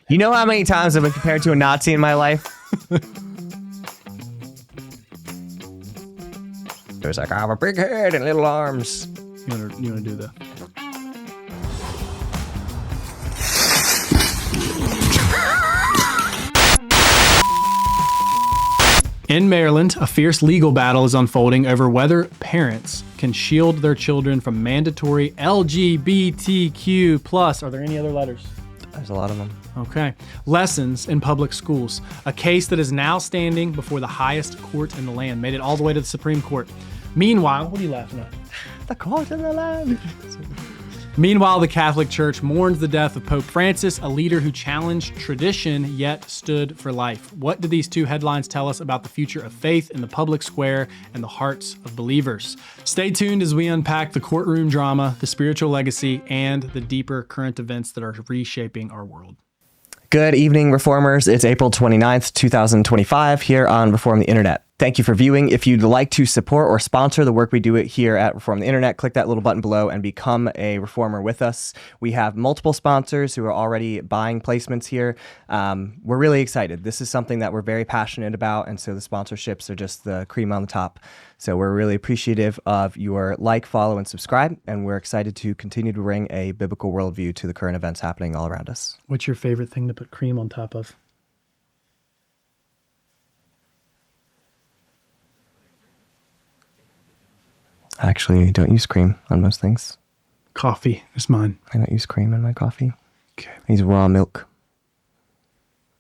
You know how many times I've been compared to a Nazi in my life? It was like, I have a big head and little arms. You want to do that? In Maryland, a fierce legal battle is unfolding over whether parents can shield their children from mandatory LGBTQ+. Are there any other letters? There's a lot of them. Okay. Lessons in public schools. A case that is now standing before the highest court in the land. Made it all the way to the Supreme Court. Meanwhile, what are you laughing at? The court in the land. Meanwhile, the Catholic Church mourns the death of Pope Francis, a leader who challenged tradition yet stood for life. What do these two headlines tell us about the future of faith in the public square and the hearts of believers? Stay tuned as we unpack the courtroom drama, the spiritual legacy, and the deeper current events that are reshaping our world. Good evening, Reformers. It's April 29th, 2025, here on Reform the Internet. Thank you for viewing. If you'd like to support or sponsor the work we do here at Reform the Internet, click that little button below and become a Reformer with us. We have multiple sponsors who are already buying placements here. We're really excited. This is something that we're very passionate about, and so the sponsorships are just the cream on the top. So we're really appreciative of your like, follow, and subscribe, and we're excited to continue to bring a biblical worldview to the current events happening all around us. What's your favorite thing to put cream on top of? I actually don't use cream on most things. Coffee is mine. I don't use cream in my coffee. Okay. I use raw milk.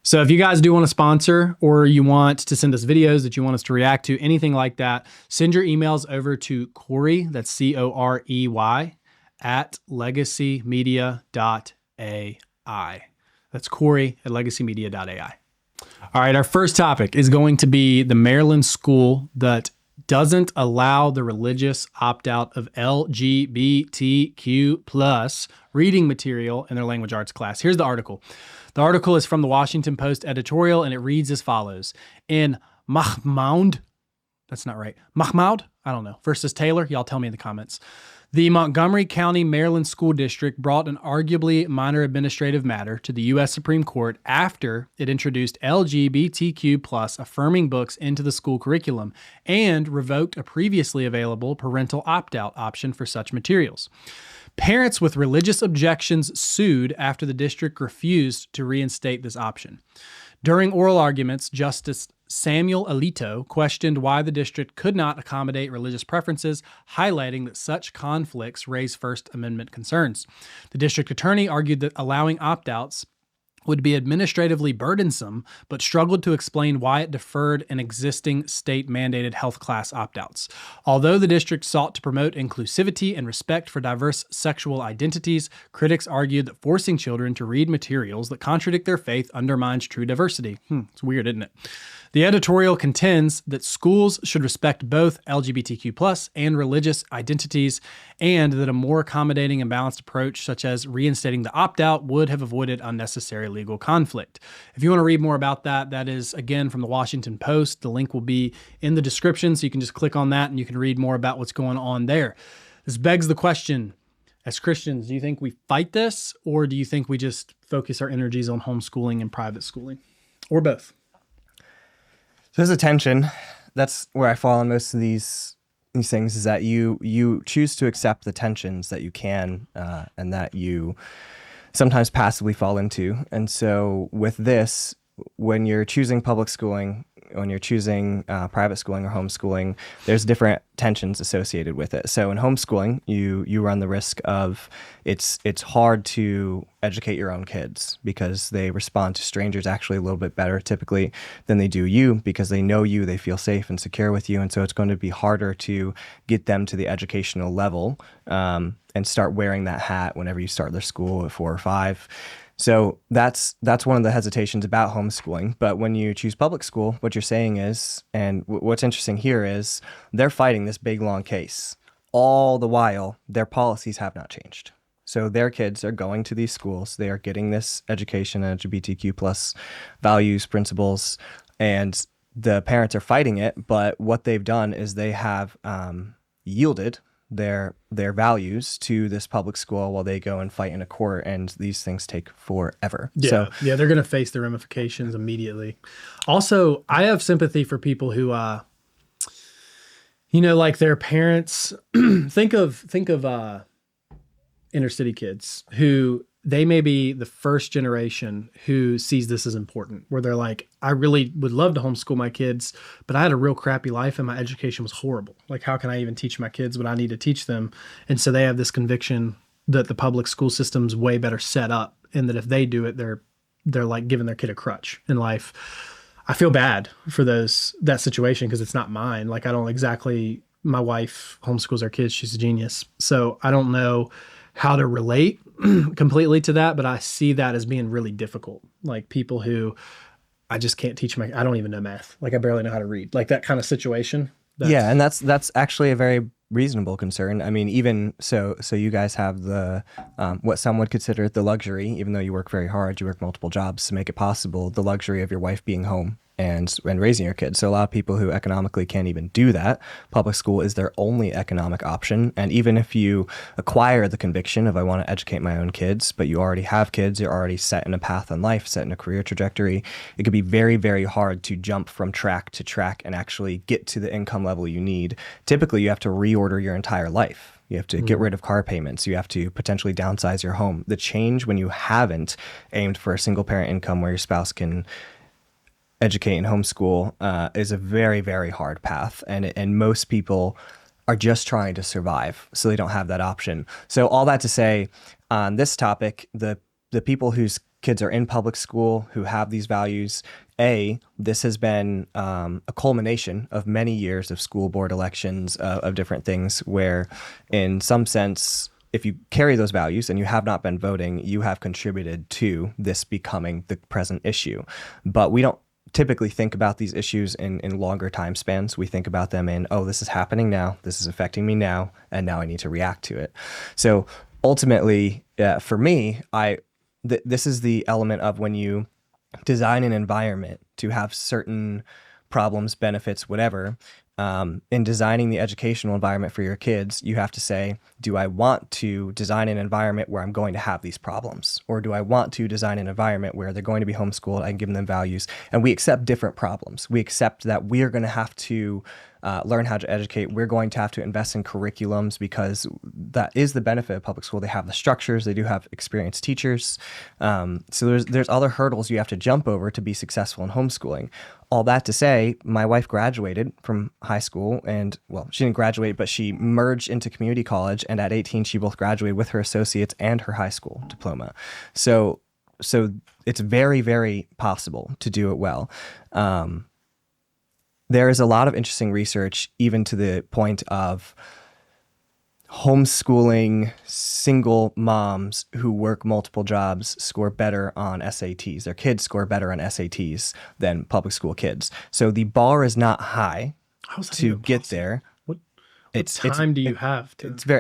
So if you guys do want to sponsor or you want to send us videos that you want us to react to, anything like that, send your emails over to Corey, that's Corey, at legacymedia.ai. That's Corey at legacymedia.ai. All right, our first topic is going to be the Maryland school that doesn't allow the religious opt-out of LGBTQ+ reading material in their language arts class. Here's the article. The article is from the Washington Post editorial, and it reads as follows. In Mahmoud, that's not right. Mahmoud, I don't know, versus Taylor, y'all tell me in the comments. The Montgomery County, Maryland School District brought an arguably minor administrative matter to the U.S. Supreme Court after it introduced LGBTQ+ affirming books into the school curriculum and revoked a previously available parental opt-out option for such materials. Parents with religious objections sued after the district refused to reinstate this option. During oral arguments, Justice Samuel Alito questioned why the district could not accommodate religious preferences, highlighting that such conflicts raise First Amendment concerns. The district attorney argued that allowing opt-outs would be administratively burdensome, but struggled to explain why it deferred an existing state-mandated health class opt-outs. Although the district sought to promote inclusivity and respect for diverse sexual identities, critics argued that forcing children to read materials that contradict their faith undermines true diversity. It's weird, isn't it? The editorial contends that schools should respect both LGBTQ+ and religious identities, and that a more accommodating and balanced approach, such as reinstating the opt-out, would have avoided unnecessary legal conflict. If you want to read more about that, that is, again, from the Washington Post. The link will be in the description, so you can just click on that and you can read more about what's going on there. This begs the question, as Christians, do you think we fight this, or do you think we just focus our energies on homeschooling and private schooling, or both? So there's a tension. That's where I fall on most of these things, is that you choose to accept the tensions that you can and that you sometimes passively fall into. And so with this, when you're choosing public schooling, when you're choosing private schooling or homeschooling, there's different tensions associated with it. So in homeschooling, you run the risk of it's hard to educate your own kids because they respond to strangers actually a little bit better typically than they do you, because they know you, they feel safe and secure with you. And so it's going to be harder to get them to the educational level and start wearing that hat whenever you start their school at 4 or 5. So that's one of the hesitations about homeschooling. But when you choose public school, what you're saying is, and what's interesting here is, they're fighting this big, long case. All the while, their policies have not changed. So their kids are going to these schools. They are getting this education, LGBTQ+ values, principles, and the parents are fighting it. But what they've done is they have yielded their values to this public school while they go and fight in a court, and these things take forever. Yeah, So yeah, they're going to face the ramifications immediately. Also, I have sympathy for people who, like their parents. think of inner city kids who they may be the first generation who sees this as important, where they're like, I really would love to homeschool my kids, but I had a real crappy life and my education was horrible. Like, how can I even teach my kids what I need to teach them? And so they have this conviction that the public school system's way better set up, and that if they do it, they're like giving their kid a crutch in life. I feel bad for that situation because it's not mine. Like, I don't exactly, my wife homeschools our kids. She's a genius. So I don't know how to relate completely to that, but I see that as being really difficult. Like, people who I just can't teach I don't even know math. Like, I barely know how to read, like that kind of situation. Yeah. And that's actually a very reasonable concern. I mean, even so you guys have the, what some would consider the luxury, even though you work very hard, you work multiple jobs to make it possible, the luxury of your wife being home and raising your kids. So a lot of people who economically can't even do that, public school is their only economic option. And even if you acquire the conviction of, I want to educate my own kids, but you already have kids, you're already set in a path in life, set in a career trajectory, it could be very, very hard to jump from track to track and actually get to the income level you need. Typically, you have to reorder your entire life. You have to get rid of car payments. You have to potentially downsize your home. The change when you haven't aimed for a single parent income where your spouse can educate and homeschool is a very, very hard path. And most people are just trying to survive, so they don't have that option. So all that to say, on this topic, the people whose kids are in public school who have these values, this has been a culmination of many years of school board elections of different things where, in some sense, if you carry those values and you have not been voting, you have contributed to this becoming the present issue. But we don't typically think about these issues in longer time spans. We think about them in, this is happening now, this is affecting me now, and now I need to react to it. So ultimately, for me, this is the element of when you design an environment to have certain problems, benefits, whatever. In designing the educational environment for your kids, you have to say, do I want to design an environment where I'm going to have these problems? Or do I want to design an environment where they're going to be homeschooled, I can give them values, and we accept different problems. We accept that we are going to have to learn how to educate. We're going to have to invest in curriculums because that is the benefit of public school. They have the structures. They do have experienced teachers. So there's other hurdles you have to jump over to be successful in homeschooling. All that to say, my wife graduated from high school and, well, she didn't graduate, but she merged into community college. And at 18, she both graduated with her associates and her high school diploma. So it's very, very possible to do it well. There is a lot of interesting research, even to the point of homeschooling single moms who work multiple jobs score better on SATs. Their kids score better on SATs than public school kids. So the bar is not high to get there. What time do you have?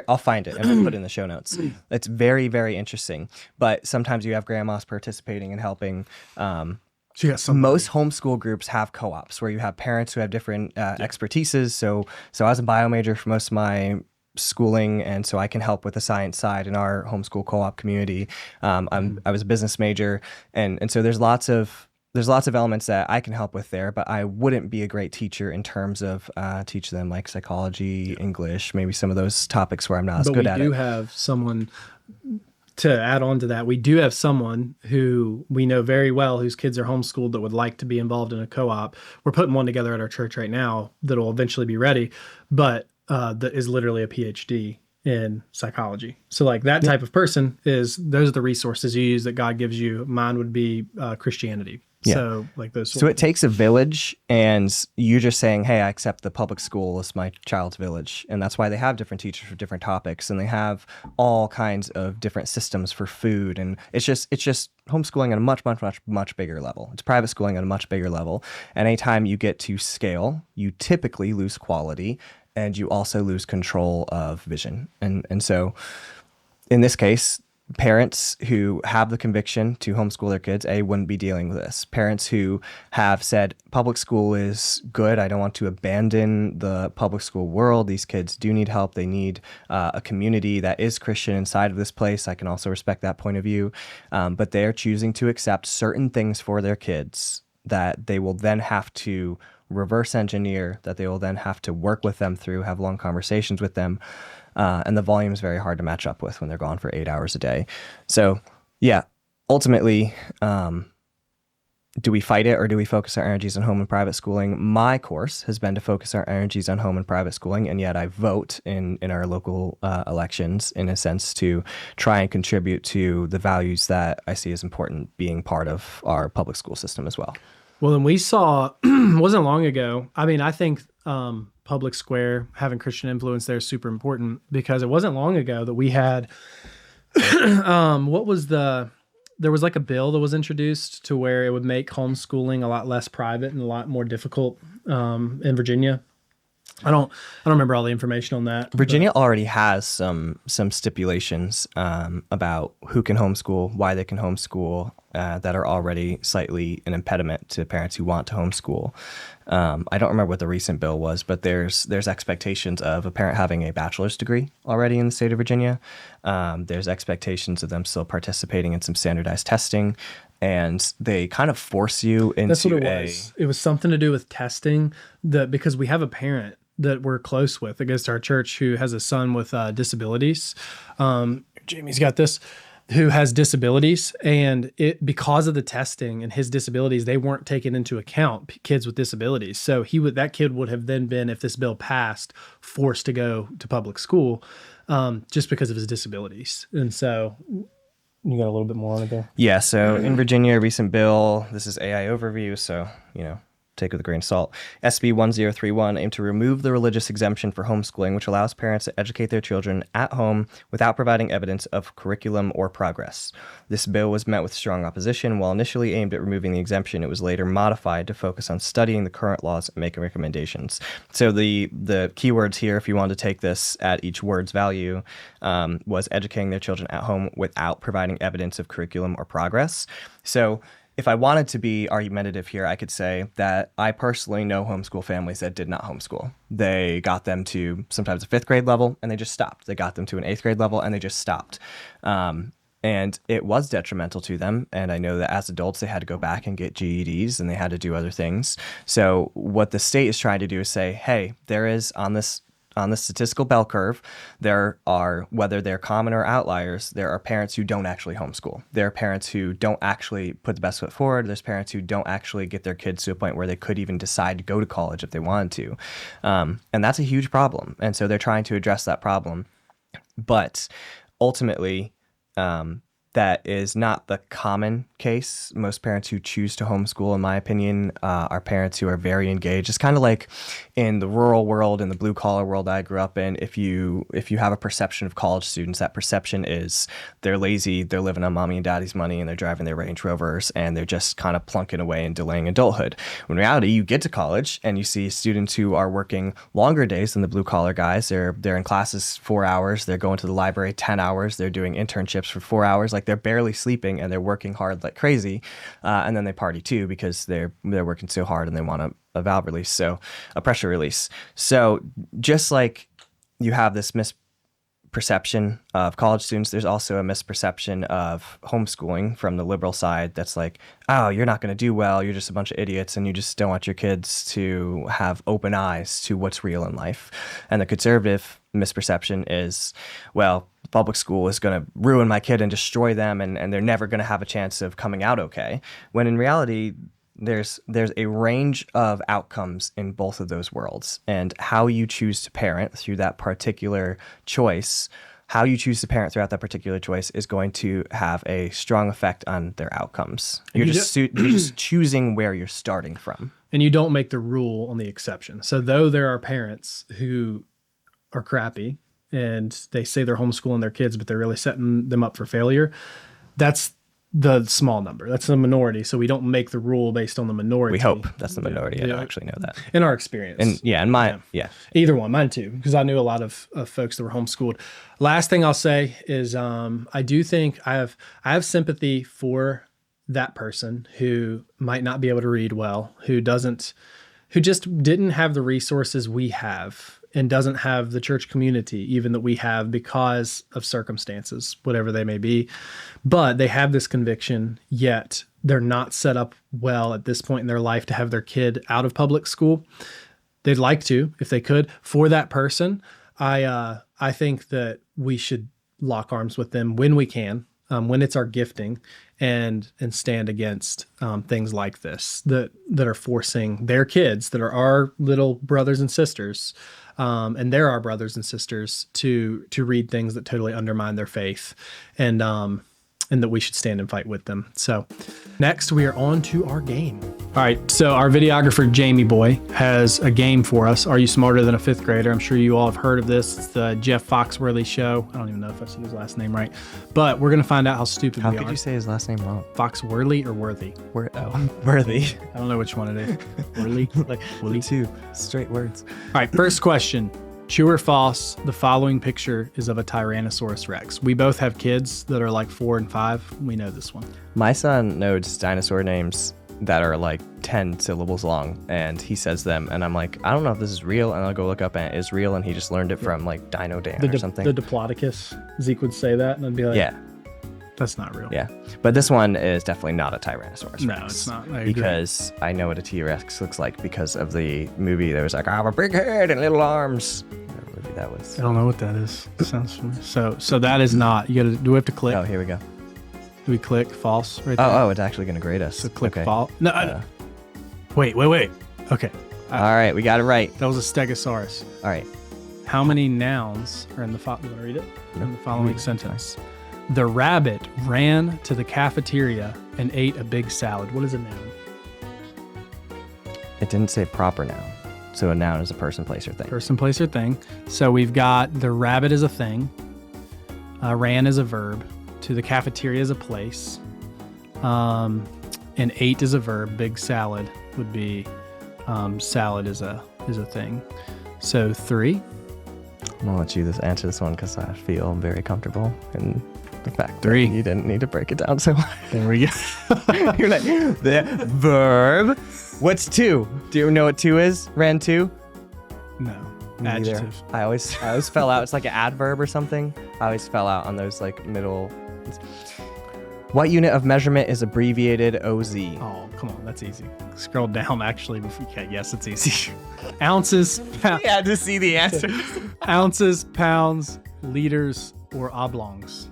I'll find it and I'll put it in the show notes. It's very, very interesting. But sometimes you have grandmas participating and helping. So most homeschool groups have co-ops where you have parents who have different expertises. So I was a bio major for most of my schooling, and so I can help with the science side in our homeschool co-op community. I was a business major, and so there's lots of elements that I can help with there, but I wouldn't be a great teacher in terms of teach them like psychology, English, maybe some of those topics where I'm not as good at it. But we do have someone. To add on to that, we do have someone who we know very well whose kids are homeschooled that would like to be involved in a co-op. We're putting one together at our church right now that will eventually be ready, but that is literally a PhD in psychology. So like that type of person those are the resources you use that God gives you. Mine would be Christianity. Yeah. So like those. So it takes a village, and you just saying, hey, I accept the public school as my child's village. And that's why they have different teachers for different topics, and they have all kinds of different systems for food. And it's just homeschooling at a much, much, much, much bigger level. It's private schooling at a much bigger level. And anytime you get to scale, you typically lose quality, and you also lose control of vision. And so in this case, Parents who have the conviction to homeschool their kids, wouldn't be dealing with this. Parents who have said public school is good. I don't want to abandon the public school world. These kids do need help. They need a community that is Christian inside of this place. I can also respect that point of view. But they are choosing to accept certain things for their kids that they will then have to reverse engineer, that they will then have to work with them through, have long conversations with them. And the volume is very hard to match up with when they're gone for 8 hours a day. So yeah, ultimately, do we fight it or do we focus our energies on home and private schooling? My course has been to focus our energies on home and private schooling, and yet I vote in our local elections, in a sense, to try and contribute to the values that I see as important being part of our public school system as well. Well, and we saw, wasn't long ago, I mean, I think public square, having Christian influence there is super important, because it wasn't long ago that we had, there was like a bill that was introduced to where it would make homeschooling a lot less private and a lot more difficult in Virginia. I don't remember all the information on that. Virginia already has some stipulations about who can homeschool, why they can homeschool, that are already slightly an impediment to parents who want to homeschool. I don't remember what the recent bill was, but there's expectations of a parent having a bachelor's degree already in the state of Virginia. There's expectations of them still participating in some standardized testing, and they kind of force you into That's what it was. It was something to do with testing, because we have a parent that we're close with that goes to our church who has a son with disabilities. Jamie's got this, who has disabilities, and because of the testing and his disabilities, they weren't taken into account, kids with disabilities. So that kid would have then been, if this bill passed, forced to go to public school just because of his disabilities. And so you got a little bit more on it there? Yeah. So in Virginia, a recent bill, this is AI overview, so, take it with a grain of salt. SB 1031 aimed to remove the religious exemption for homeschooling, which allows parents to educate their children at home without providing evidence of curriculum or progress. This bill was met with strong opposition. While initially aimed at removing the exemption, it was later modified to focus on studying the current laws and making recommendations. So the keywords here, if you want to take this at each word's value, was educating their children at home without providing evidence of curriculum or progress. So if I wanted to be argumentative here, I could say that I personally know homeschool families that did not homeschool. They got them to sometimes a 5th grade level and they just stopped. They got them to an 8th grade level and they just stopped. And it was detrimental to them. And I know that as adults, they had to go back and get GEDs and they had to do other things. So what the state is trying to do is say, hey, there is on the statistical bell curve, there are, whether they're common or outliers, there are parents who don't actually homeschool. There are parents who don't actually put the best foot forward. There's parents who don't actually get their kids to a point where they could even decide to go to college if they wanted to. And that's a huge problem. And so they're trying to address that problem. But ultimately, that is not the common case. Most parents who choose to homeschool, in my opinion, are parents who are very engaged. It's kind of like in the rural world, in the blue collar world I grew up in. If you have a perception of college students, that perception is they're lazy, they're living on mommy and daddy's money, and they're driving their Range Rovers, and they're just kind of plunking away and delaying adulthood. When in reality, you get to college and you see students who are working longer days than the blue collar guys. They're in classes 4 hours. They're going to the library 10 hours. They're doing internships for 4 hours. Like, they're barely sleeping and they're working hard like crazy, and then they party too because they're working so hard and they want a valve release, so a pressure release. So just like you have this misperception of college students, there's also a misperception of homeschooling from the liberal side that's like, oh, you're not going to do well, you're just a bunch of idiots and you just don't want your kids to have open eyes to what's real in life. And the conservative misperception is, well, public school is going to ruin my kid and destroy them, and they're never going to have a chance of coming out okay. When in reality, there's a range of outcomes in both of those worlds, and how you choose to parent through that particular choice, is going to have a strong effect on their outcomes. You're just choosing where you're starting from. And you don't make the rule on the exception. So though there are parents who are crappy and they say they're homeschooling their kids, but they're really setting them up for failure, that's the small number. That's the minority. So we don't make the rule based on the minority. We hope that's the minority. I don't actually know that. In our experience. And mine, yeah. Either one, mine too, because I knew a lot of folks that were homeschooled. Last thing I'll say is I do think I have sympathy for that person who might not be able to read well, who just didn't have the resources we have and doesn't have the church community even that we have because of circumstances, whatever they may be. But they have this conviction, yet they're not set up well at this point in their life to have their kid out of public school. They'd like to, if they could. For that person, I think that we should lock arms with them when we can, when it's our gifting, and stand against things like this that are forcing their kids, that are our little brothers and sisters, and they're our brothers and sisters, to read things that totally undermine their faith, and that we should stand and fight with them. So next we are on to our game. All right, so our videographer Jamie Boy has a game for us. Are you smarter than a fifth grader? I'm sure you all have heard of this. It's the Jeff Foxworthy show. I don't even know if I said his last name right, but we're gonna find out how stupid we are. How could you say his last name wrong? Foxworthy or Worthy? Worthy. I don't know which one it is. Worthy? Like Willie? Two straight words. All right, first question. True or false, the following picture is of a Tyrannosaurus Rex. We both have kids that are like 4 and 5. We know this one. My son knows dinosaur names that are like 10 syllables long, and he says them, and I'm like, I don't know if this is real, and I'll go look up, and it is real, and he just learned it from like Dino Dan or something. The Diplodocus. Zeke would say that, and I'd be like, yeah, that's not real. Yeah, but this one is definitely not a Tyrannosaurus Rex. No, it's not. I agree. Because I know what a T-Rex looks like because of the movie. There was like, I have a big head and little arms. Whatever movie that was. I don't know what that is. Sounds familiar. So that is not. You gotta. Do we have to click? Oh, here we go. Do we click false right there? Oh, it's actually gonna grade us. So click okay. false. No. Wait. Okay. All right, we got it right. That was a Stegosaurus. All right. How many nouns are in the following? You want to read it? In the following sentence. The rabbit ran to the cafeteria and ate a big salad. What is a noun? It didn't say proper noun. So a noun is a person, place, or thing. Person, place, or thing. So we've got the rabbit is a thing. Ran is a verb. To the cafeteria is a place. And ate is a verb. Big salad would be salad is a thing. So 3. I'm gonna let you answer this one because I feel very comfortable in the fact 3. that you didn't need to break it down so much. There we go. You're like, the verb. What's 2? Do you know what 2 is? Ran 2? No. Me Adjective. I always fell out. It's like an adverb or something. I always fell out on those like middle. What unit of measurement is abbreviated OZ? Oh, come on. That's easy. Scroll down actually before you can. Yes, it's easy. Ounces. You had to see the answer. Ounces, pounds, liters, or oblongs.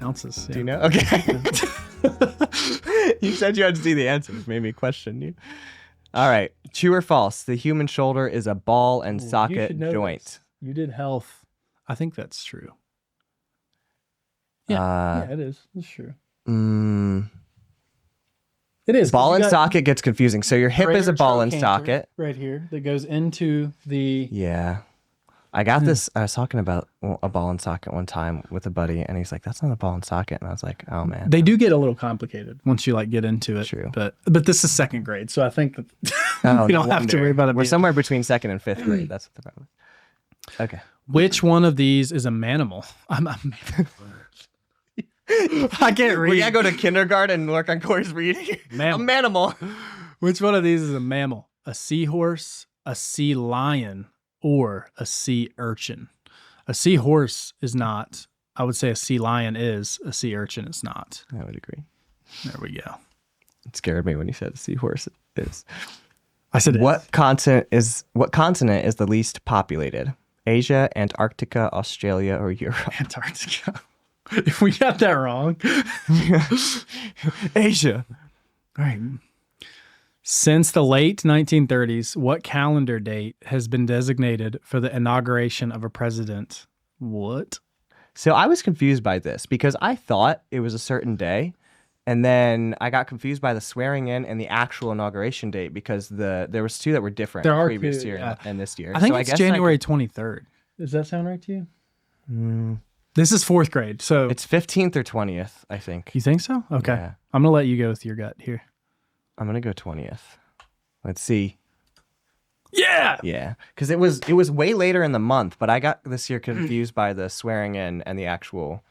Ounces. Yeah. Do you know? Okay. You said you had to see the answer, which made me question you. All right. True or false? The human shoulder is a ball and socket joint. This. You did health. I think that's true. Yeah, it is. It's true. It is. Ball and socket gets confusing. So your hip is a ball and socket. Right here that goes into the... Yeah. I got this. I was talking about a ball and socket one time with a buddy, and he's like, that's not a ball and socket. And I was like, oh, man. They do get a little complicated once you like get into it. True. But this is second grade, so I think that we don't have to worry about it. We're somewhere between second and fifth grade. That's what the problem is. Okay. Which one of these is a manimal? I can't read. We gotta go to kindergarten and work on Corey's reading. Mammal. A manimal. Which one of these is a mammal? A seahorse, a sea lion, or a sea urchin? A seahorse is not. I would say a sea lion is. A sea urchin is not. I would agree. There we go. It scared me when you said a seahorse is. I said what continent is the least populated? Asia, Antarctica, Australia, or Europe? Antarctica. If we got that wrong. Asia. All right. Since the late 1930s, what calendar date has been designated for the inauguration of a president? What? So I was confused by this because I thought it was a certain day. And then I got confused by the swearing in and the actual inauguration date because there was 2 that were different previous year and this year. I think it's January 23rd. Does that sound right to you? This is 4th grade. So It's 15th or 20th, I think. you think so? Okay. Yeah. I'm going to let you go with your gut here. I'm going to go 20th. Let's see. Yeah. Yeah, because it was way later in the month, but I got this year confused by the swearing in and the actual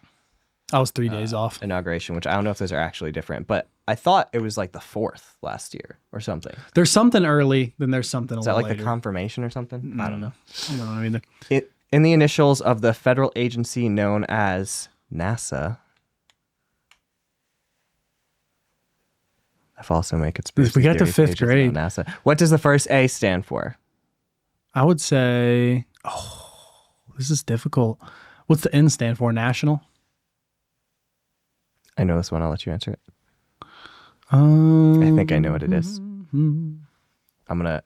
I was 3 days off. inauguration, which I don't know if those are actually different, but I thought it was like the 4th last year or something. There's something early, then there's something a Is that little like later. the confirmation or something? I don't know. I don't know either. In the initials of the federal agency known as NASA, I've also made conspiracy We got to theory 5th pages grade. about NASA. What does the first A stand for? I would say, this is difficult. What's the N stand for? National? I know this one. I'll let you answer it. I I think I know what it is. I'm gonna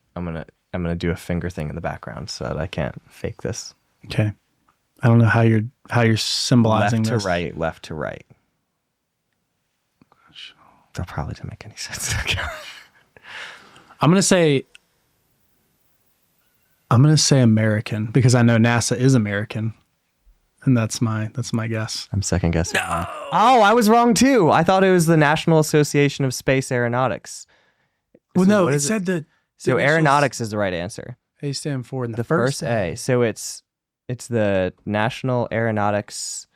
do a finger thing in the background so that I can't fake this. Okay. I don't know how you're symbolizing Left this. to right, left to right. That probably didn't make any sense. I'm gonna say American because I know NASA is American, and that's my guess. I'm second guessing. No. Oh, I was wrong too. I thought it was the National Association of Space Aeronautics. Well, So no, what it is said that. So aeronautics is the right answer. A stand for in The first A. So it's the National Aeronautics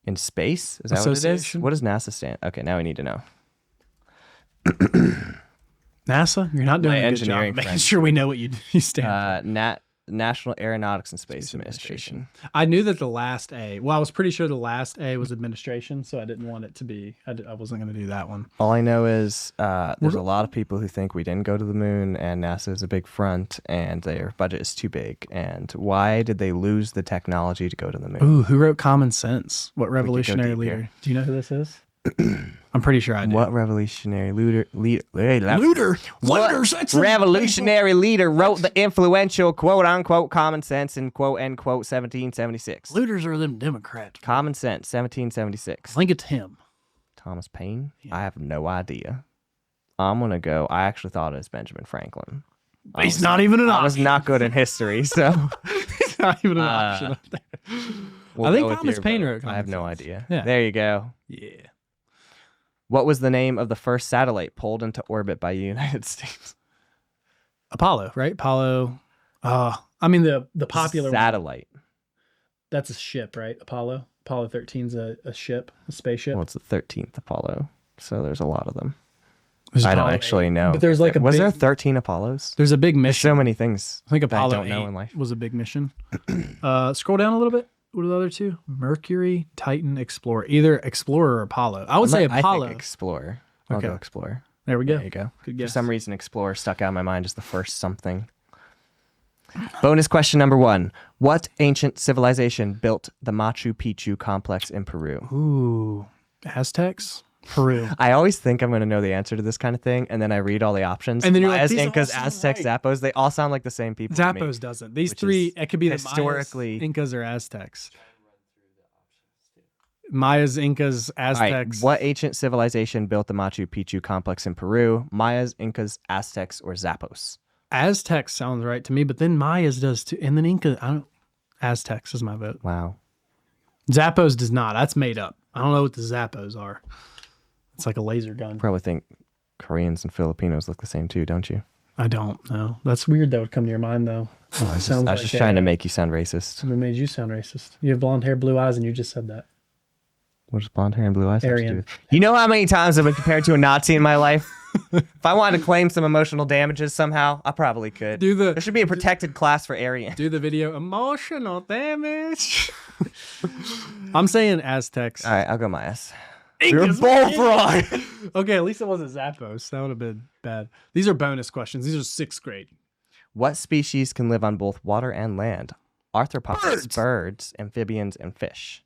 in Space. Is that what it is? Association? What does NASA stand? Okay, now we need to know. NASA. You're not doing My a good job engineering making friend. sure we know what you stand for. National Aeronautics and Space Administration. I knew that the last A. Well, I was pretty sure the last A was administration, so I didn't want it to be. I wasn't going to do that one. All I know is there's a lot of people who think we didn't go to the moon and NASA is a big front and their budget is too big. And why did they lose the technology to go to the moon? Ooh, who wrote Common Sense? What go revolutionary deep leader? here. Do you know who this is? I'm pretty sure I do. What revolutionary leader? Looter? What revolutionary leader wrote the influential quote unquote Common Sense in quote unquote 1776? Looters are them Democrats. Common Sense, 1776. I think it's him. Thomas Paine? I have no idea. I'm going to go. I actually thought it was Benjamin Franklin. He's not even an I was option. not good in history, so. He's not even an option up there. We'll I think go with Thomas your Paine vote. wrote Common I have no Sense. idea. Yeah. There you go. Yeah. What was the name of the first satellite pulled into orbit by the United States? Apollo, right? Apollo. I mean the popular one. Satellite. That's a ship, right? Apollo. Apollo 13's a ship, a spaceship. Well, it's the 13th Apollo, so there's a lot of them. There's I don't Apollo actually 8. know. But there's like a Was big, there 13 Apollos? There's a big There's mission. so many things I think that I Apollo don't know 8 in life. was a big mission. Scroll down a little bit. What are the other two? Mercury, Titan, Explorer. Either Explorer or Apollo. I would say Apollo. I think Explorer. I'll Okay. go Explorer. There we go. There you go. Good For guess. some reason, Explorer stuck out in my mind as the first something. Bonus question number 1. What ancient civilization built the Machu Picchu complex in Peru? Ooh, Aztecs, Peru. I always think I'm going to know the answer to this kind of thing, and then I read all the options. And then you're like, Mayas, these all Incas, sound Aztecs, right. Zappos, they all sound like the same people to me. Zappos doesn't. These which three, is it could be the historically- Mayas, Incas, or Aztecs. Mayas, Incas, All right, Aztecs. what ancient civilization built the Machu Picchu complex in Peru? Mayas, Incas, Aztecs, or Zappos? Aztecs sounds right to me, but then Mayas does too, and then Inca. I don't. Aztecs is my vote. Wow. Zappos does not. That's made up. I don't know what the Zappos are. It's like a laser gun. Probably think Koreans and Filipinos look the same too, don't you? I don't know. That's weird. That would come to your mind though. I was just trying to make you sound racist. It made you sound racist. You have blonde hair, blue eyes, and you just said that. What does blonde hair and blue eyes have to Aryan. do with? You know how many times I've been compared to a Nazi in my life? If I wanted to claim some emotional damages somehow, I probably could. There should be a protected class for Aryan. Do the video emotional damage. I'm saying Aztecs. All right, I'll go Mayas. Incas, You're both wrong. Okay, at least it wasn't Zappos. That would have been bad. These are bonus questions. These are 6th grade. What species can live on both water and land? Arthropods, birds, amphibians, and fish.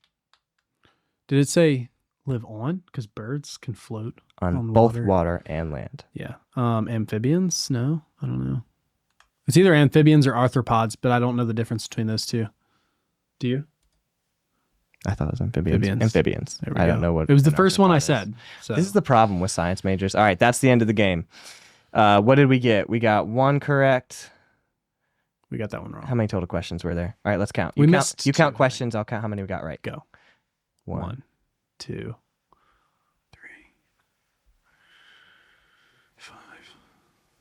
Did it say live on? Because birds can float On both water and land. Yeah. Amphibians? No, I don't know. It's either amphibians or arthropods, but I don't know the difference between those two. Do you? I thought it was amphibians. Amphibians. There we I go. don't know what It was the an first one I arthropod is. said. So. This is the problem with science majors. All right, that's the end of the game. What did we get? We got 1 correct. We got that one wrong. How many total questions were there? All right, let's count. We You missed count two. questions. I'll count how many we got right. Go. 1, 2, 3, 5,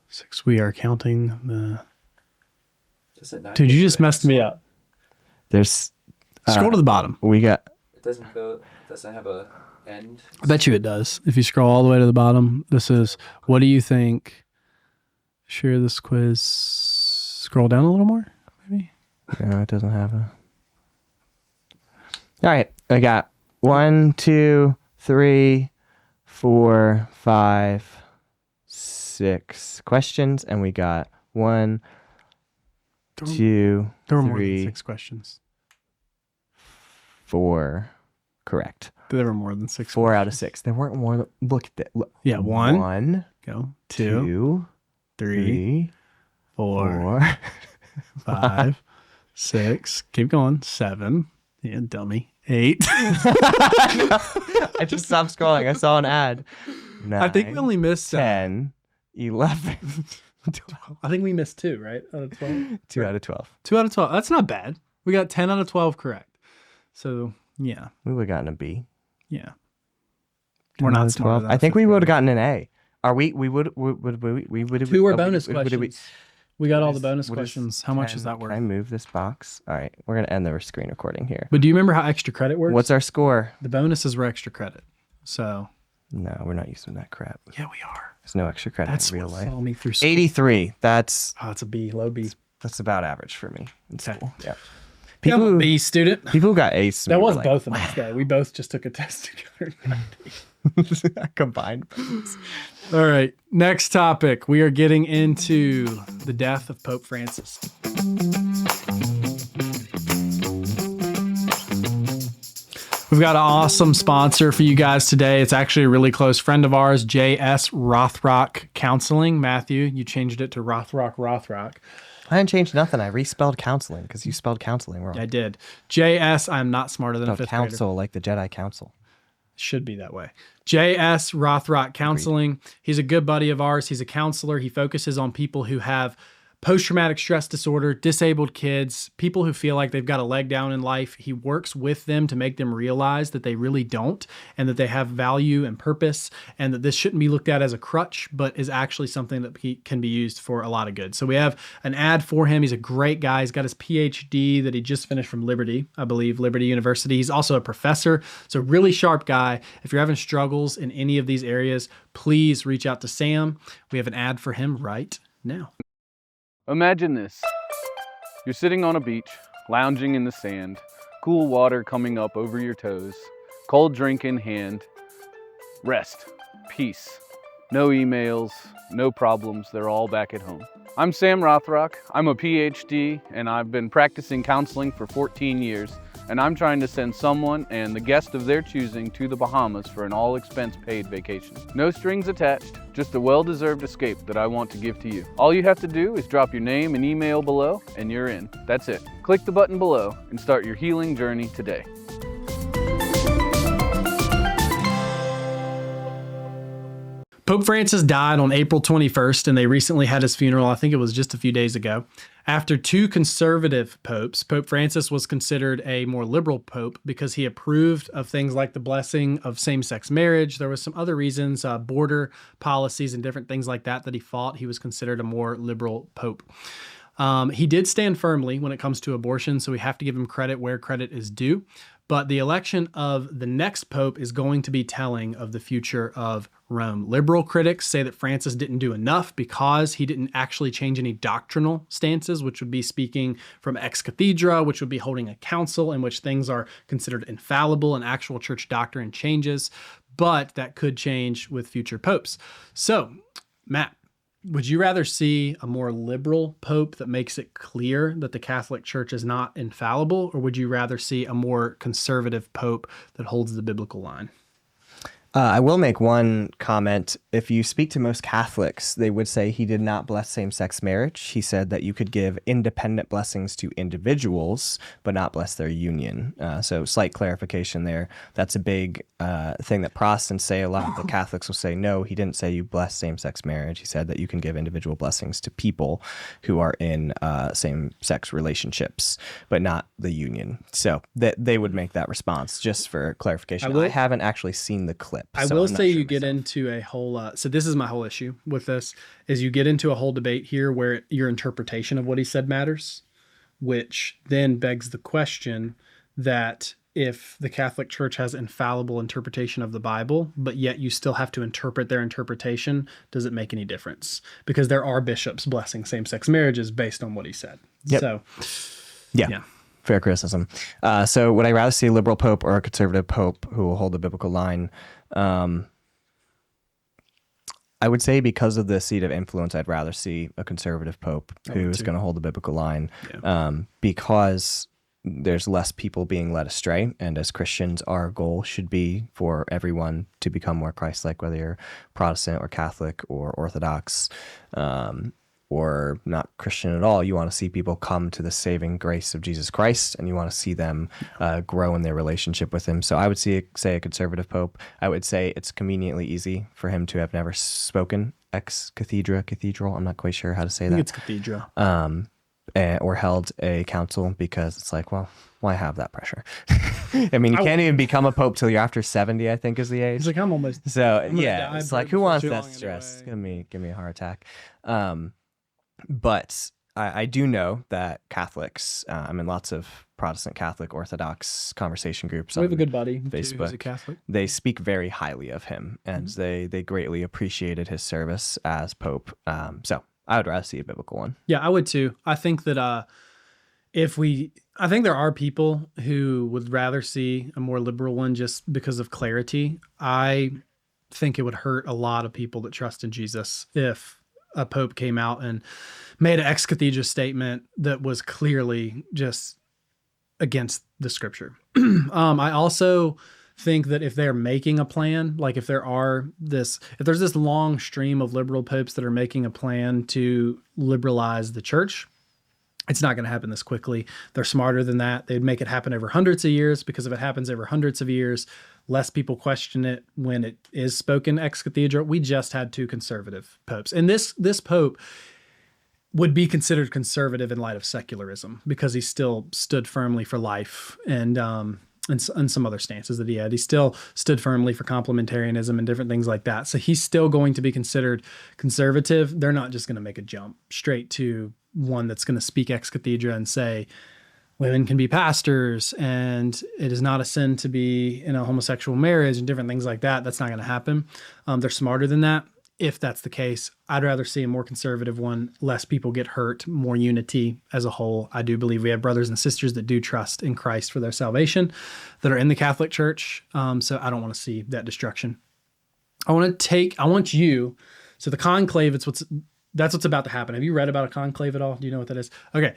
6. We are counting the... Dude, you just messed me up. There's... Scroll to the bottom. We got... It doesn't have a end. I bet you it does. If you scroll all the way to the bottom, this is, what do you think? Share this quiz. Scroll down a little more, maybe. No, it doesn't have a... All right, I got 1, 2, 3, 4, 5, 6 questions, and we got 1, 2, There were more than 3, 6 questions. 4 correct. There were more than 6. 4 out of 6. There weren't more. Look at that. Look. Yeah, 1. 1, Go. 2, 3, 4, 4. 5, 6. Keep going. 7. Yeah, dummy. 8. I just stopped scrolling. I saw an ad. 9, I think we only missed 10, 11, 12. I think we missed 2, right? Out of 12. 2 out of 12. 2 out of 12. That's not bad. We got 10 out of 12 correct. So, yeah. We would have gotten a B. Yeah. 10 We're out not of smart. 12. I think we would have gotten an A. Are we? We would. We would. 2 were bonus would we- questions. We got all the What is- bonus what is questions. How much is 10? that worth? Can I move this box? All right. We're going to end the screen recording here. But do you remember how extra credit works? What's our score? The bonuses were extra credit. So, No, we're not using that crap. yeah, we are. There's no extra credit That's in real what life. saw me through school. 83. That's Oh, it's a B, low B. about average for me in Okay. school. Yeah. People, People who, B student. people who got A's. That we were was like, both of us, though. We both just took a test together. combined. All right. Next topic. We are getting into the death of Pope Francis. We've got an awesome sponsor for you guys today. It's actually a really close friend of ours, J.S. Rothrock Counseling. Matthew, you changed it to Rothrock. I didn't change nothing. I respelled counseling because you spelled counseling wrong. I did. J.S. I'm not smarter than a No, fifth grader. counsel like the Jedi Council. Should be that way. J.S. Rothrock Counseling. He's a good buddy of ours. He's a counselor. He focuses on people who have post-traumatic stress disorder, disabled kids, people who feel like they've got a leg down in life. He works with them to make them realize that they really don't, and that they have value and purpose, and that this shouldn't be looked at as a crutch, but is actually something that can be used for a lot of good. So we have an ad for him. He's a great guy. He's got his PhD that he just finished from Liberty, I believe, Liberty University. He's also a professor, so really sharp guy. If you're having struggles in any of these areas, please reach out to Sam. We have an ad for him right now. Imagine this. You're sitting on a beach, lounging in the sand, cool water coming up over your toes, cold drink in hand. Rest, peace, no emails, no problems, they're all back at home. I'm Sam Rothrock. I'm a PhD and I've been practicing counseling for 14 years, and I'm trying to send someone and the guest of their choosing to the Bahamas for an all-expense-paid vacation. No strings attached, just a well-deserved escape that I want to give to you. All you have to do is drop your name and email below and you're in. That's it. Click the button below and start your healing journey today. Pope Francis died on April 21st, and they recently had his funeral. I think it was just a few days ago. After 2 conservative popes, Pope Francis was considered a more liberal pope because he approved of things like the blessing of same-sex marriage. There was some other reasons, border policies and different things like that he fought. He was considered a more liberal pope. He did stand firmly when it comes to abortion, so we have to give him credit where credit is due. But the election of the next pope is going to be telling of the future of Rome. Liberal critics say that Francis didn't do enough because he didn't actually change any doctrinal stances, which would be speaking from ex cathedra, which would be holding a council in which things are considered infallible and actual church doctrine changes. But that could change with future popes. So, Matt, would you rather see a more liberal pope that makes it clear that the Catholic Church is not infallible, or would you rather see a more conservative pope that holds the biblical line? I will make one comment. If you speak to most Catholics, they would say he did not bless same-sex marriage. He said that you could give independent blessings to individuals, but not bless their union. So slight clarification there. That's a big thing that Protestants say a lot. The Catholics will say, no, he didn't say you bless same-sex marriage. He said that you can give individual blessings to people who are in same-sex relationships, but not the union. So that they would make that response, just for clarification. I haven't actually seen the clip. I will say you get into a whole, so this is my whole issue with this, is you get into a whole debate here where your interpretation of what he said matters, which then begs the question that if the Catholic Church has infallible interpretation of the Bible, but yet you still have to interpret their interpretation, does it make any difference? Because there are bishops blessing same-sex marriages based on what he said. Yep. So, yeah. Fair criticism. So would I rather see a liberal pope or a conservative pope who will hold a biblical line? I would say because of the seat of influence, I'd rather see a conservative pope who is going to hold a biblical line, because there's less people being led astray. And as Christians, our goal should be for everyone to become more Christ-like, whether you're Protestant or Catholic or Orthodox, or not Christian at all. You want to see people come to the saving grace of Jesus Christ, and you want to see them grow in their relationship with him. So I would say a conservative pope. I would say it's conveniently easy for him to have never spoken ex cathedral. I'm not quite sure how to say that. it's cathedral. Or held a council, because it's like, well, why have that pressure? I mean, you can't even become a pope till you're after 70, I think is the age. He's like, I'm almost. So yeah, it's like, who wants that stress? Anyway. Give me a heart attack. But I do know that Catholics, I'm in lots of Protestant, Catholic, Orthodox conversation groups. We have a good buddy, Facebook. Who's a Catholic. They speak very highly of him, and they greatly appreciated his service as Pope. So I would rather see a biblical one. Yeah, I would too. I think that I think there are people who would rather see a more liberal one just because of clarity. I think it would hurt a lot of people that trust in Jesus if a pope came out and made an ex cathedra statement that was clearly just against the scripture. I also think that if they're making a plan, like if there's this long stream of liberal popes that are making a plan to liberalize the church, it's not going to happen this quickly. They're smarter than that. They'd make it happen over hundreds of years, because if it happens over hundreds of years, less people question it when it is spoken ex cathedra. We just had 2 conservative popes. And this pope would be considered conservative in light of secularism, because he still stood firmly for life and some other stances that he had. He still stood firmly for complementarianism and different things like that. So he's still going to be considered conservative. They're not just going to make a jump straight to one that's going to speak ex cathedra and say women can be pastors and it is not a sin to be in a homosexual marriage and different things like that. That's not going to happen. They're smarter than that. If that's the case, I'd rather see a more conservative one, less people get hurt, more unity as a whole. I do believe we have brothers and sisters that do trust in Christ for their salvation that are in the Catholic Church. So I don't want to see that destruction. So the conclave, that's what's about to happen. Have you read about a conclave at all? Do you know what that is? Okay.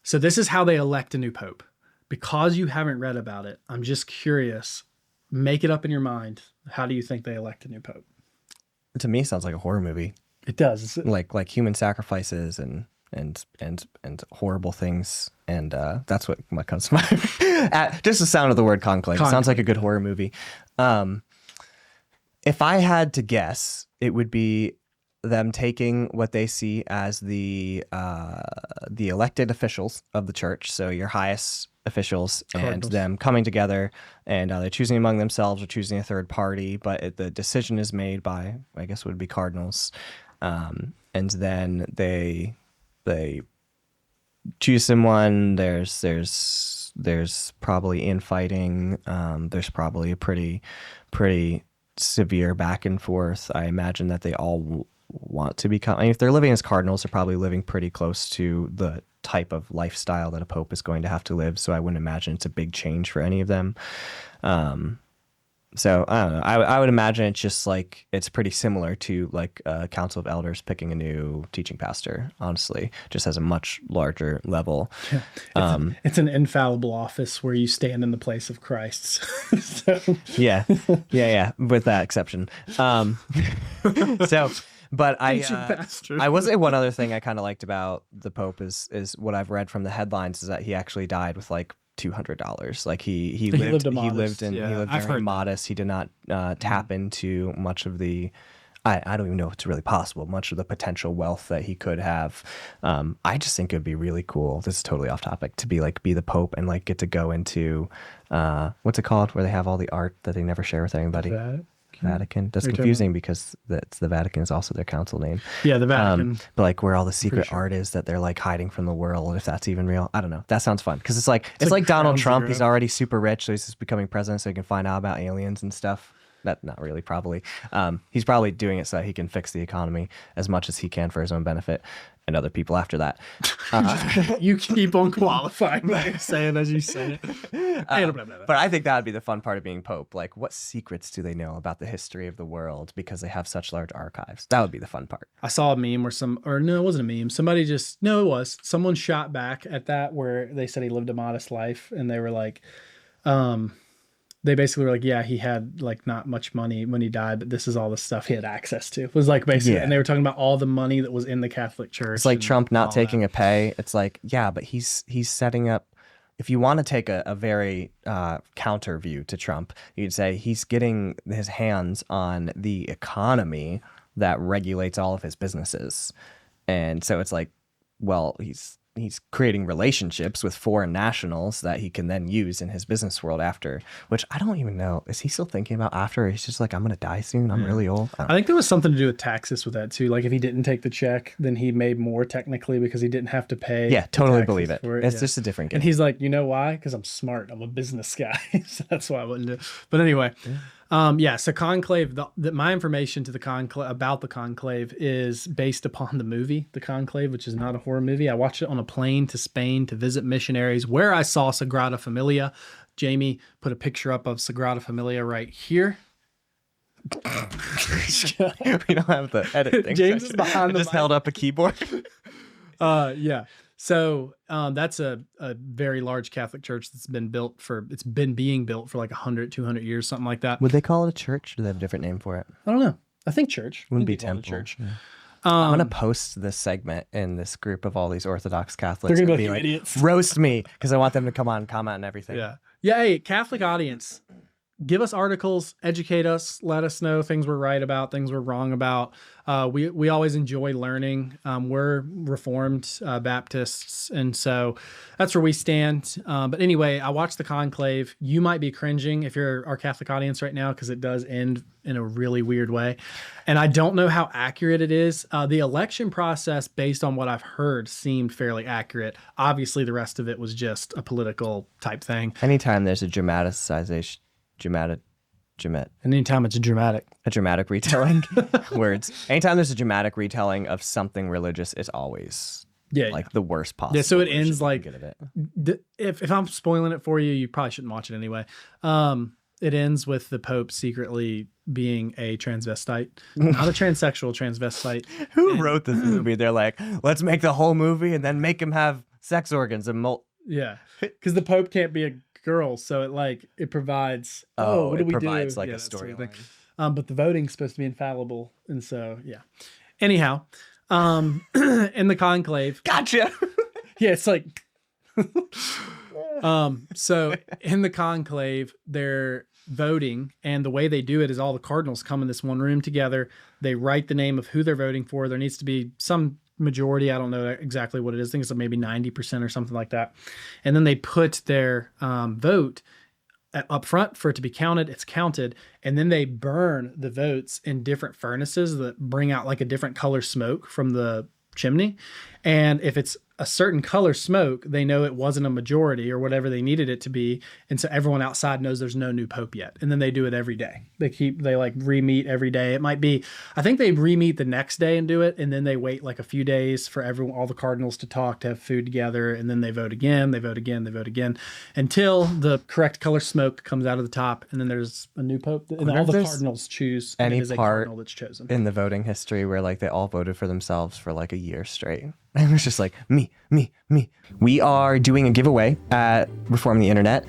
So this is how they elect a new pope. Because you haven't read about it, I'm just curious. Make it up in your mind. How do you think they elect a new pope? To me, it sounds like a horror movie. It does. Like human sacrifices and horrible things, and that's what comes to mind. Just the sound of the word conclave. It sounds like a good horror movie. If I had to guess, it would be them taking what they see as the elected officials of the church, so your highest officials, and them coming together and they're choosing among themselves or choosing a third party, but the decision is made by, I guess, would be cardinals, and then they choose someone. There's probably infighting. There's probably a pretty severe back and forth. I imagine that they all want to become, I mean, if they're living as cardinals, they're probably living pretty close to the type of lifestyle that a pope is going to have to live. So I wouldn't imagine it's a big change for any of them. So I don't know. I would imagine it's just like it's pretty similar to like a council of elders picking a new teaching pastor. Honestly, just has a much larger level. It's an infallible office where you stand in the place of Christ. So, Yeah. With that exception. So, but teaching pastor. I will say one other thing I kind of liked about the Pope is what I've read from the headlines is that he actually died with like $200. Like he lived very modest. He did not tap into much of the I don't even know if it's really possible, much of the potential wealth that he could have. I just think it would be really cool. This is totally off topic to be the Pope and like get to go into what's it called where they have all the art that they never share with anybody. Vatican. That's confusing because the Vatican is also their council name. Yeah, the Vatican. But like where all the secret art is that they're like hiding from the world, if that's even real. I don't know. That sounds fun because it's like Donald Trump. He's already super rich, so he's just becoming president so he can find out about aliens and stuff. That not really, probably. He's probably doing it so that he can fix the economy as much as he can for his own benefit and other people after that. You keep on qualifying by saying as you say it. But I think that would be the fun part of being Pope. Like, what secrets do they know about the history of the world because they have such large archives? That would be the fun part. I saw a meme where no, it wasn't a meme. Someone shot back at that where they said he lived a modest life, and they were like, they basically were like, yeah, he had like not much money when he died, but this is all the stuff he had access to. It was like basically, and they were talking about all the money that was in the Catholic Church. It's like Trump not taking a pay. It's like, yeah, but he's setting up. If you want to take a very counter view to Trump, you'd say he's getting his hands on the economy that regulates all of his businesses. And so it's like, well, he's creating relationships with foreign nationals that he can then use in his business world after, which I don't even know. Is he still thinking about after? He's just like, I'm going to die soon. I'm really old. I think there was something to do with taxes with that too. Like if he didn't take the check, then he made more technically because he didn't have to pay. Yeah, totally believe it. It's just a different game. And he's like, you know why? Because I'm smart. I'm a business guy. So that's why I wouldn't do it. But anyway. So Conclave, my information to the Conclave about the Conclave is based upon the movie, The Conclave, which is not a horror movie. I watched it on a plane to Spain to visit missionaries where I saw Sagrada Familia. Jamie put a picture up of Sagrada Familia right here. We don't have the edit thing. James is behind the just held up a keyboard. Yeah. So that's a very large Catholic church that's been being built for like 100, 200 years, something like that. Would they call it a church? Or do they have a different name for it? I don't know. I think church. Wouldn't be temple. Church. Yeah. I'm going to post this segment in this group of all these Orthodox Catholics. They're going to be like, idiots. Roast me because I want them to come on and comment on everything. Yeah. Yeah. Hey, Catholic audience, give us articles, educate us, let us know things we're right about, things we're wrong about. We always enjoy learning. We're Reformed Baptists, and so that's where we stand. But anyway, I watched the Conclave. You might be cringing if you're our Catholic audience right now because it does end in a really weird way. And I don't know how accurate it is. The election process, based on what I've heard, seemed fairly accurate. Obviously, the rest of it was just a political type thing. Anytime there's a dramatization, anytime it's dramatic. A dramatic retelling. Words. Anytime there's a dramatic retelling of something religious, it's always the worst possible. Yeah, so it ends like if I'm spoiling it for you, you probably shouldn't watch it anyway. It ends with the Pope secretly being a transvestite, not a transsexual transvestite. Who wrote this movie? They're like, let's make the whole movie and then make him have sex organs and Yeah, because the Pope can't be a girl, so it provides. What do we do? It provides like a storyline. But the voting's supposed to be infallible, and so yeah. Anyhow, in the Conclave, gotcha. Yeah, it's like. So in the Conclave, they're voting, and the way they do it is all the cardinals come in this one room together. They write the name of who they're voting for. There needs to be some majority. I don't know exactly what it is. I think it's maybe 90% or something like that. And then they put their vote up front for it to be counted. It's counted. And then they burn the votes in different furnaces that bring out like a different color smoke from the chimney. And if it's a certain color smoke, they know it wasn't a majority or whatever they needed it to be. And so everyone outside knows there's no new pope yet. And then they do it every day. They like re-meet every day. It might be, I think they re-meet the next day and do it. And then they wait like a few days for all the cardinals to talk, to have food together. And then they vote again, they vote again, they vote again until the correct color smoke comes out of the top. And then there's a new pope. And all the cardinals choose. Any and it is a part cardinal that's chosen. in the voting history where like they all voted for themselves for like a year straight. And it was just like, me, me, me. We are doing a giveaway at Reform the Internet.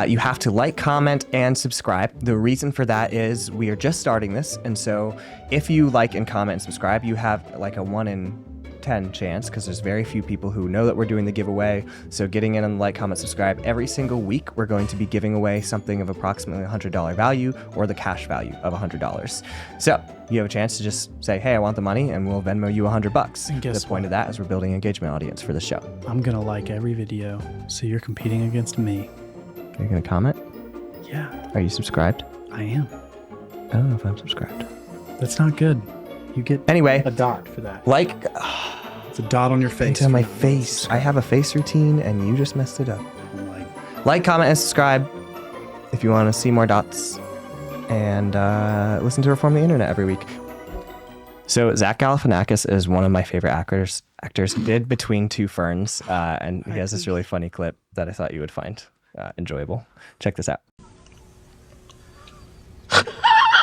You have to like, comment, and subscribe. The reason for that is we are just starting this. And so if you like and comment and subscribe, you have like a 1 in 10 chance, because there's very few people who know that we're doing the giveaway. So getting in and like, comment, subscribe. Every single week, we're going to be giving away something of approximately $100 value or the cash value of $100. So you have a chance to just say, hey, I want the money, and we'll Venmo you $100. And guess the point of that is we're building an engagement audience for the show. I'm going to like every video. So you're competing against me. You're going to comment? Yeah, Are you subscribed? I am. I don't know if I'm subscribed. That's not good. You get Anyway, a dot for that. like It's a dot on your face. into my face. I have a face routine, and you just messed it up. Like, comment, and subscribe if you want to see more dots, and listen to Reform the Internet every week. So Zach Galifianakis is one of my favorite actors. He did Between Two Ferns, and he has this really funny clip that I thought you would find enjoyable. Check this out.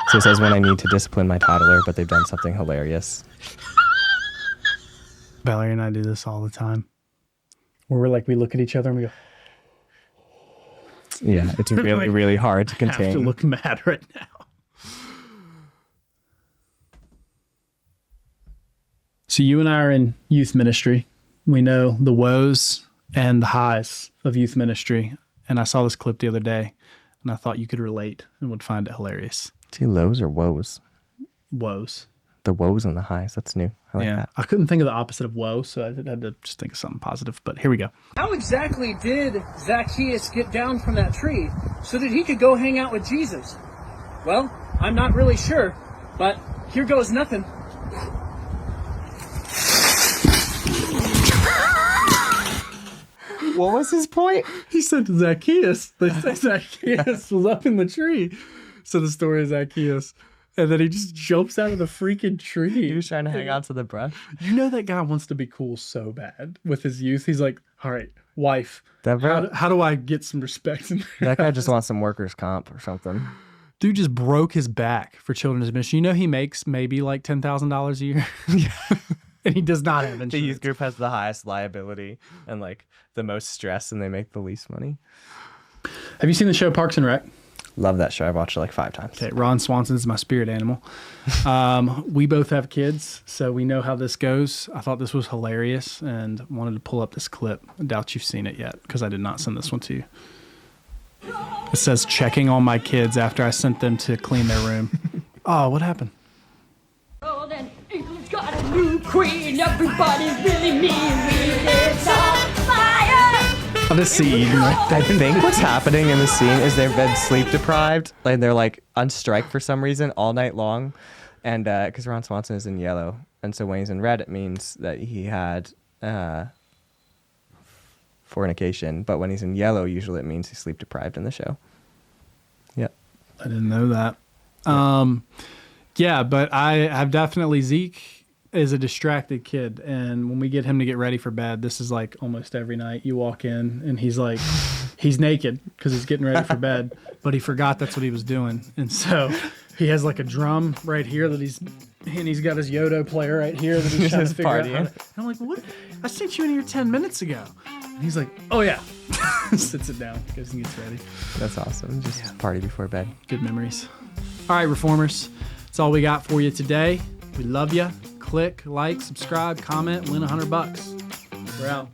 So it says, when I need to discipline my toddler, but they've done something hilarious. Valerie and I do this all the time. Where we look at each other and we go, Yeah, it's really, Like, really hard to I have to contain. look mad right now. So you and I are in youth ministry. We know the woes and the highs of youth ministry. And I saw this clip the other day, and I thought you could relate and would find it hilarious. See, lows or woes? Woes. The woes and the highs. That's new. I like that. I couldn't think of the opposite of woe, so I had to just think of something positive. But here we go. How exactly did Zacchaeus get down from that tree so that he could go hang out with Jesus? Well, I'm not really sure, but here goes nothing. What was his point? He said to Zacchaeus. They say Zacchaeus was up in the tree. So the story of Zacchaeus. And then he just jumps out of the freaking tree. He was trying to hang on to the brush. You know that guy wants to be cool so bad with his youth. He's like, all right, wife, how do I get some respect? That guy just wants some workers' comp or something. Dude just broke his back for children's ministry. You know he makes maybe like $10,000 a year? And he does not have insurance. The youth group has the highest liability and like the most stress, and they make the least money. Have you seen the show Parks and Rec? Love that show. I've watched it like 5 times. Okay, Ron Swanson is my spirit animal. We both have kids, so we know how this goes. I thought this was hilarious and wanted to pull up this clip. I doubt you've seen it yet because I did not send this one to you. It says, checking on my kids after I sent them to clean their room. Oh, what happened? And England's got a new queen. Everybody's really mean. We live on fire. On the scene. I think what's happening in the scene is they've been sleep deprived. Like they're like on strike for some reason all night long. And because Ron Swanson is in yellow. And so when he's in red, it means that he had fornication. But when he's in yellow, usually it means he's sleep deprived in the show. Yep. I didn't know that. Yeah, but I've definitely, Zeke is a distracted kid. And when we get him to get ready for bed, this is like almost every night. You walk in and he's like, he's naked because he's getting ready for bed, but he forgot that's what he was doing. And so he has like a drum right here that he's got his Yodo player right here that he's trying to figure out. And I'm like, what? I sent you in here 10 minutes ago. And he's like, oh yeah. Sits it down, goes and gets ready. That's awesome. Just party before bed. Good memories. All right, Reformers. That's all we got for you today. We love you. Click, like, subscribe, comment, win $100. We're out.